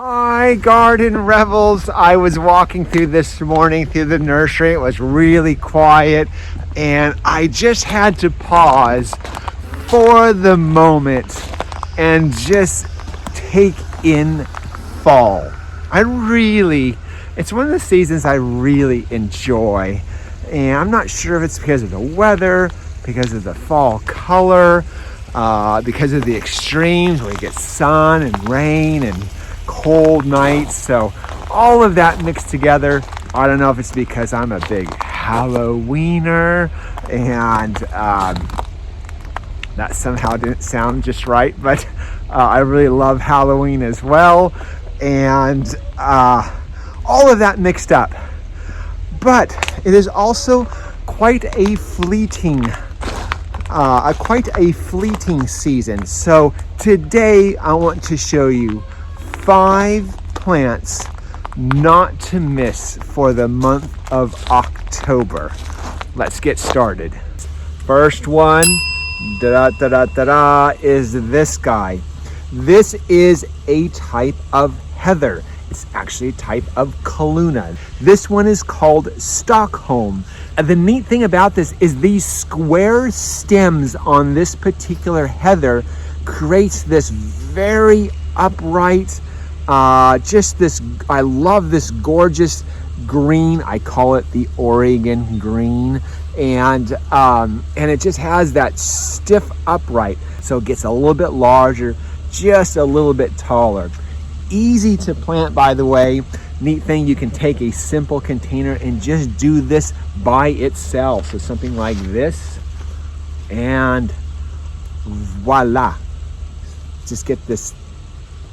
Hi, garden rebels. I was walking through this morning through the nursery. It was really quiet, and I just had to pause for the moment and just take in fall. It's one of the seasons I really enjoy, and I'm not sure if it's because of the weather, because of the fall color, because of the extremes where you get sun and rain and cold nights. So all of that mixed together, I don't know if it's because I'm a big Halloweener and that somehow didn't sound just right, but I really love Halloween as well, and all of that mixed up. But it is also quite a fleeting season. So today I want to show you 5 plants not to miss for the month of October. Let's get started. First one, is this guy. This is a type of heather. It's actually a type of Kaluna. This one is called Stockholm. The neat thing about this is these square stems on this particular heather creates this very upright, I love this gorgeous green. I call it the Oregon green, and it just has that stiff upright, so it gets a little bit larger, just a little bit taller. Easy to plant, by the way. Neat thing, you can take a simple container and just do this by itself. So something like this, and voila, just get this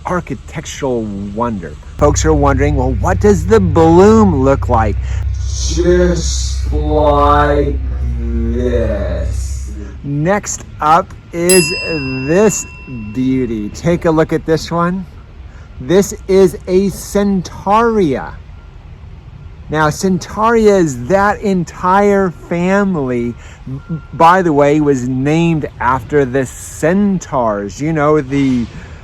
architectural wonder. Folks are wondering, well, what does the bloom look like? Just like this. Next up is this beauty. Take a look at this one. This is a Centauria. Now, Centauria is that entire family, by the way, was named after the centaurs. You know, the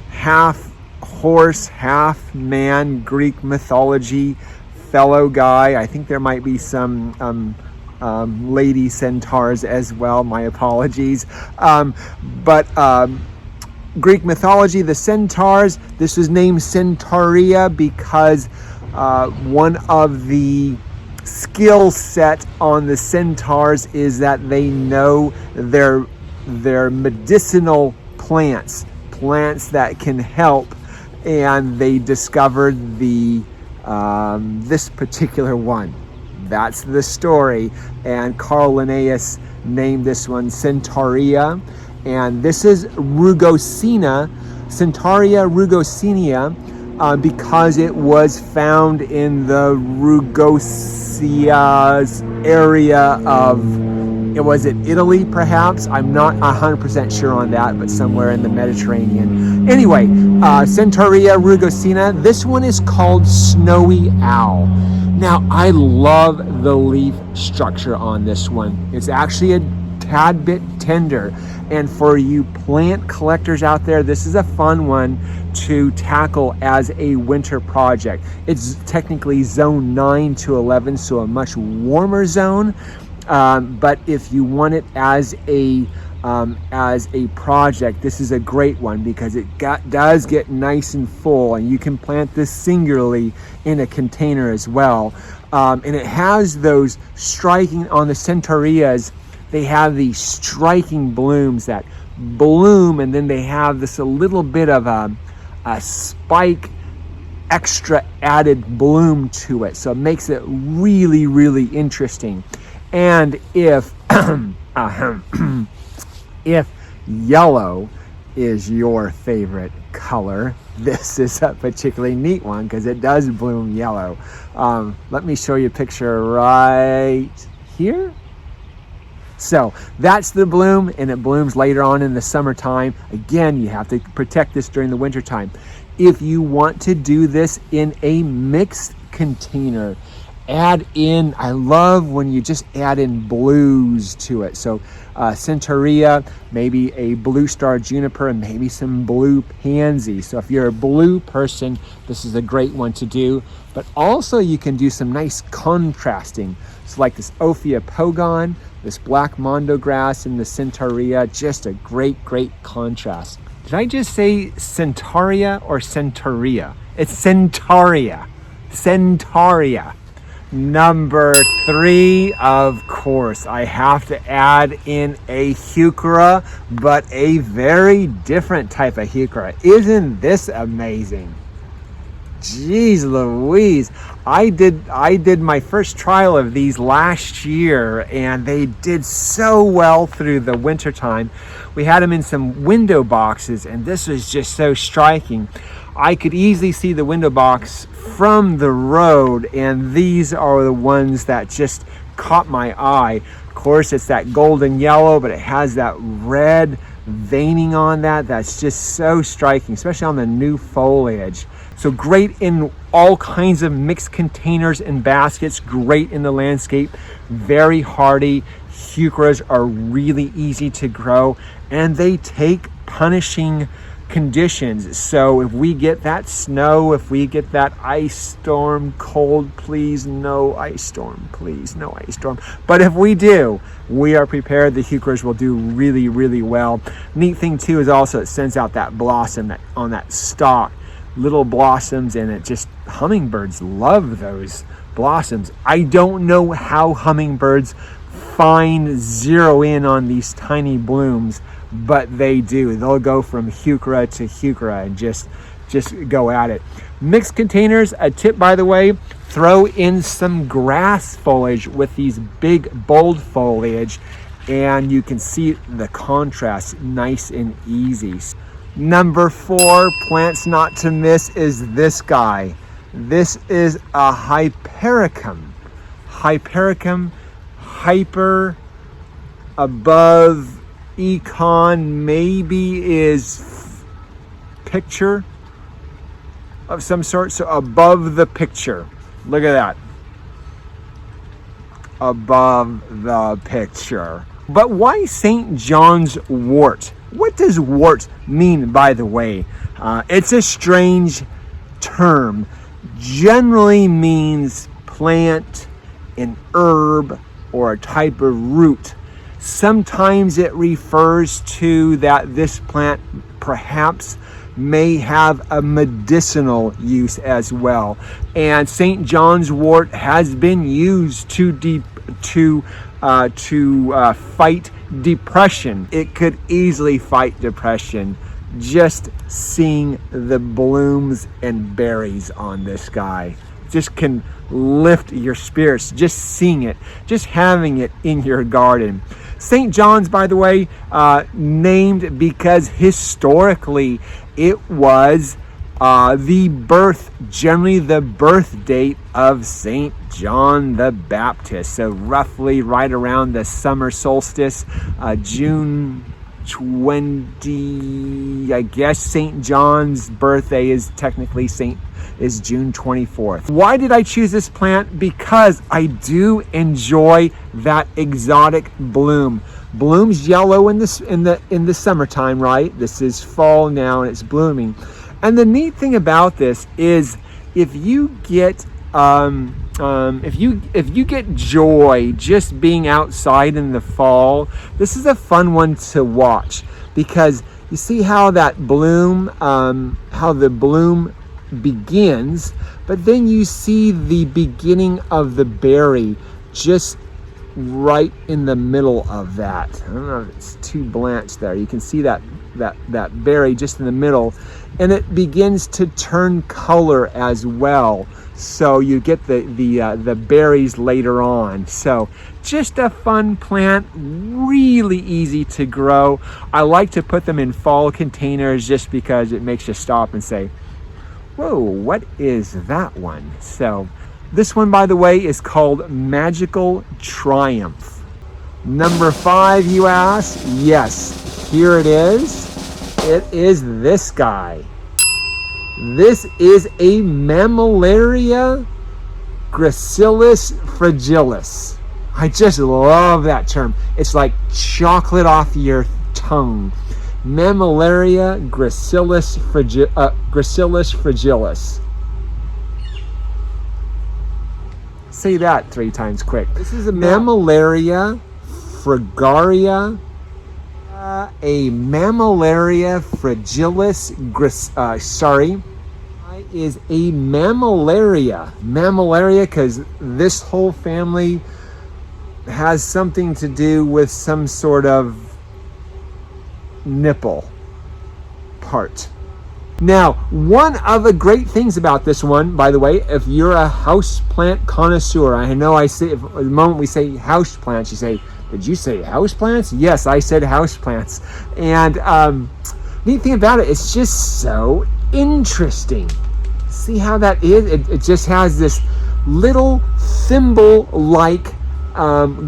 half horse, half man Greek mythology fellow guy. I think there might be some lady centaurs as well. My apologies. But Greek mythology, the centaurs, this was named Centauria because one of the skill set on the centaurs is that they know their medicinal plants that can help, and they discovered this particular one. That's the story, and Carl Linnaeus named this one Centauria. And this is Rugosina, Centauria rugosinea, because it was found in the Rugosia area of, was it Italy perhaps? I'm not 100% sure on that, but somewhere in the Mediterranean. Anyway, Centauria rugosina, this one is called Snowy Owl. Now, I love the leaf structure on this one. It's actually a tad bit tender, and for you plant collectors out there, this is a fun one to tackle as a winter project. It's technically zone 9 to 11, so a much warmer zone, but if you want it as a project, this is a great one because it does get nice and full, and you can plant this singularly in a container as well. And it has those striking, on the Centaurias, they have these striking blooms that bloom, and then they have this a little bit of a spike extra added bloom to it, so it makes it really, really interesting. And if if yellow is your favorite color, this is a particularly neat one because it does bloom yellow. Let me show you a picture right here. So that's the bloom, and it blooms later on in the summertime. Again, you have to protect this during the winter time. If you want to do this in a mixed container add in, I love when you just add in blues to it. So Centauria, maybe a blue star juniper, and maybe some blue pansy. So if you're a blue person, this is a great one to do. But also you can do some nice contrasting. So like this Ophia pogon, this black mondo grass, and the Centauria, just a great contrast. Did I just say Centauria or Centauria? It's Centauria. Centauria. Number 3, of course, I have to add in a Heuchera, but a very different type of Heuchera. Isn't this amazing? Jeez Louise. I did my first trial of these last year, and they did so well through the winter time. We had them in some window boxes, and this was just so striking. I could easily see the window box from the road, and these are the ones that just caught my eye. Of course, it's that golden yellow, but it has that red veining on that. That's just so striking, especially on the new foliage. So great in all kinds of mixed containers and baskets, great in the landscape, very hardy. Heucheras are really easy to grow, and they take punishing conditions. So if we get that snow, if we get that ice storm, cold, please no ice storm, please no ice storm. But if we do, we are prepared. The Heucheras will do really well. Neat thing too is also it sends out that blossom that on that stalk, little blossoms, and it just, hummingbirds love those blossoms. I don't know how hummingbirds zero in on these tiny blooms, but they do. They'll go from Heuchera to Heuchera and just go at it. Mixed containers, a tip by the way, throw in some grass foliage with these big bold foliage, and you can see the contrast nice and easy. Number 4, plants not to miss, is this guy. This is a Hypericum. Hypericum, hyper, above, econ, maybe is picture of some sort. So above the picture. Look at that. Above the picture. But why St. John's wort? What does wort mean, by the way? It's a strange term. Generally means plant, an herb, or a type of root. Sometimes it refers to that this plant perhaps may have a medicinal use as well. And St. John's wort has been used to fight depression. It could easily fight depression. Just seeing the blooms and berries on this guy just can lift your spirits. Just seeing it, just having it in your garden. St. John's, by the way, named because historically it was generally the birth date of St. John the Baptist. So roughly right around the summer solstice, June 20, I guess St. John's birthday is technically is June 24th. Why did I choose this plant? Because I do enjoy that exotic bloom. Blooms yellow in the summertime, right? This is fall now and it's blooming. And the neat thing about this is if you get joy just being outside in the fall, this is a fun one to watch, because you see how that bloom, how the bloom begins, but then you see the beginning of the berry just right in the middle of that. I don't know if it's too blanched there. You can see that berry just in the middle, and it begins to turn color as well. So you get the berries later on. So just a fun plant, really easy to grow. I like to put them in fall containers just because it makes you stop and say, whoa, what is that one? So this one, by the way, is called Magical Triumph. Number 5, you ask? Yes, here it is. It is this guy. This is a Malaria Gracilis fragilis. I just love that term. It's like chocolate off your tongue. Malaria, Gracilis fragilis. Say that 3 times quick. This is a Malaria fragaria. A Malaria fragilis. Is a mammallaria because this whole family has something to do with some sort of nipple part. Now, one of the great things about this one, by the way, if you're a houseplant connoisseur, I know I say, the moment we say houseplants, you say, did you say houseplants? Yes, I said houseplants. And neat thing about it, it's just so interesting. See how that is? It just has this little thimble-like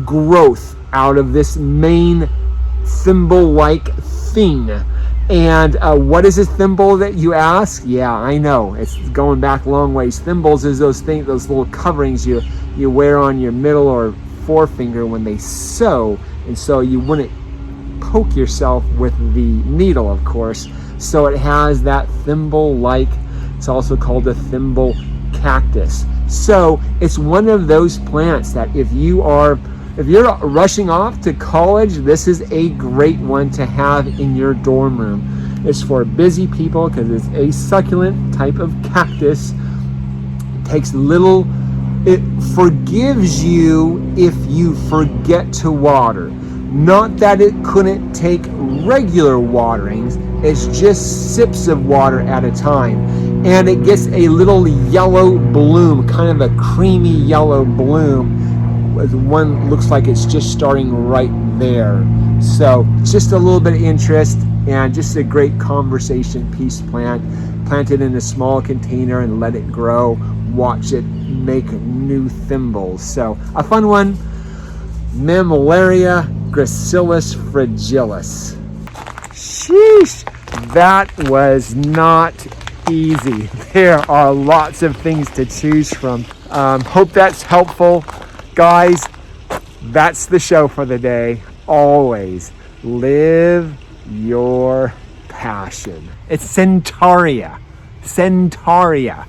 growth out of this main thimble-like thing. And what is a thimble that you ask? Yeah, I know. It's going back a long ways. Thimbles is those things, those little coverings you wear on your middle or forefinger when they sew, and so you wouldn't poke yourself with the needle, of course. So it has that thimble-like. It's also called a thimble cactus. So it's one of those plants that if you're rushing off to college, this is a great one to have in your dorm room. It's for busy people because it's a succulent type of cactus. It forgives you if you forget to water. Not that it couldn't take regular waterings, it's just sips of water at a time. And it gets a little yellow bloom, kind of a creamy yellow bloom. One looks like it's just starting right there. So just a little bit of interest and just a great conversation piece plant. Plant it in a small container and let it grow. Watch it make new thimbles. So a fun one. Malaria, Gracilis fragilis. Sheesh, that was not easy. There are lots of things to choose from. Hope that's helpful. Guys, that's the show for the day. Always live your passion. It's Centauria. Centauria.